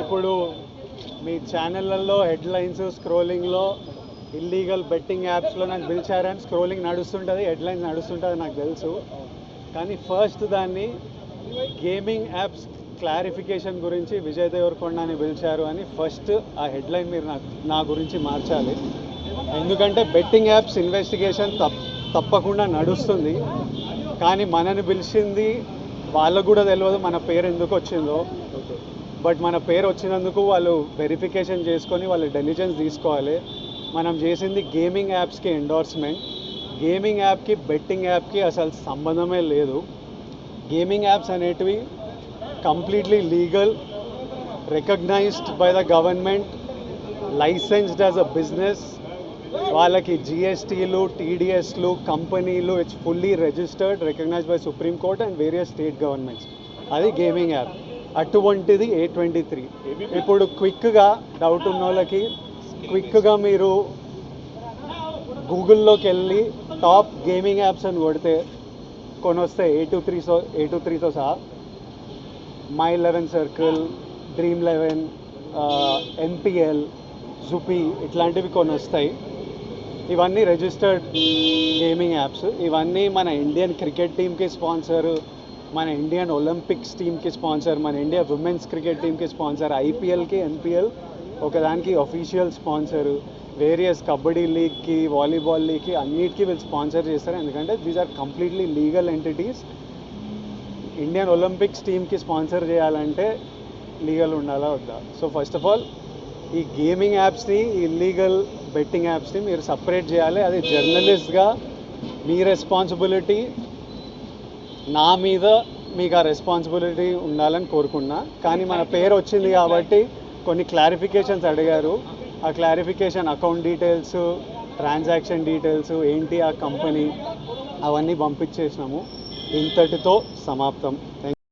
ఇప్పుడు మీ ఛానళ్ళల్లో headlines స్క్రోలింగ్లో illegal betting యాప్స్లో నాకు పిలిచారని స్క్రోలింగ్ నడుస్తుంటుంది, హెడ్లైన్స్ నడుస్తుంటుంది నాకు తెలుసు. కానీ ఫస్ట్ దాన్ని గేమింగ్ యాప్స్ క్లారిఫికేషన్ గురించి విజయ్ దేవరకొండని పిలిచారు అని ఫస్ట్ ఆ హెడ్లైన్ మీరు నా గురించి మార్చాలి. ఎందుకంటే బెట్టింగ్ యాప్స్ ఇన్వెస్టిగేషన్ తప్పకుండా నడుస్తుంది. కానీ మనని పిలిచింది వాళ్ళకు కూడా తెలియదు మన పేరు ఎందుకు వచ్చిందో. బట్ మన పేరు వచ్చినందుకు వాళ్ళు వెరిఫికేషన్ చేసుకొని వాళ్ళు డెలిజెన్స్ తీసుకోవాలి. మనం చేసింది గేమింగ్ యాప్స్కి ఎండోర్స్మెంట్. గేమింగ్ యాప్కి బెట్టింగ్ యాప్కి అసలు సంబంధమే లేదు. గేమింగ్ యాప్స్ అనేటివి completely legal, recognized by the government, licensed as a business. వాళ్ళకి జిఎస్టీలు, టీడీఎస్లు, కంపెనీలు, it's fully registered, recognized by supreme court and various state governments. అది గేమింగ్ యాప్. అటువంటిది A23. ఇప్పుడు క్విక్గా డౌట్ ఉన్న వాళ్ళకి క్విక్గా మీరు గూగుల్లోకి వెళ్ళి టాప్ గేమింగ్ యాప్స్ అని కొడితే కొన్ని వస్తాయి. A23తో సహా My11 Circle, Dream11, NPL, జుపీ ఇట్లాంటివి కొన్ని వస్తాయి. ఇవన్నీ రిజిస్టర్డ్ గేమింగ్ యాప్స్. ఇవన్నీ మన ఇండియన్ క్రికెట్ టీమ్కి స్పాన్సర్, మన ఇండియన్ ఒలింపిక్స్ టీమ్కి స్పాన్సర్, మన ఇండియా ఉమెన్స్ క్రికెట్ టీమ్కి స్పాన్సర్, ఐపీఎల్కి, ఎన్పిఎల్ ఒకదానికి అఫీషియల్ స్పాన్సరు, వేరియస్ కబడ్డీ లీగ్కి, వాలీబాల్ లీగ్కి అన్నిటికీ వీళ్ళు స్పాన్సర్ చేస్తారు. ఎందుకంటే these are completely legal entities. Indian Olympics టీమ్కి స్పాన్సర్ చేయాలంటే లీగల్ ఉండాలా వద్దా? సో ఫస్ట్ ఆఫ్ ఆల్ ఈ గేమింగ్ యాప్స్ని, ఇల్లీగల్ బెట్టింగ్ యాప్స్ని మీరు సపరేట్ చేయాలి. అది జర్నలిస్ట్గా మీ రెస్పాన్సిబిలిటీ. నా మీద మీకు ఆ రెస్పాన్సిబిలిటీ ఉండాలని కోరుకున్నా. కానీ మన పేరు వచ్చింది కాబట్టి కొన్ని క్లారిఫికేషన్స్ అడిగారు. ఆ clarification account details, transaction details ఏంటి, ఆ కంపెనీ అవన్నీ పంపించేసినాము. ఇంతటితో సమాప్తం.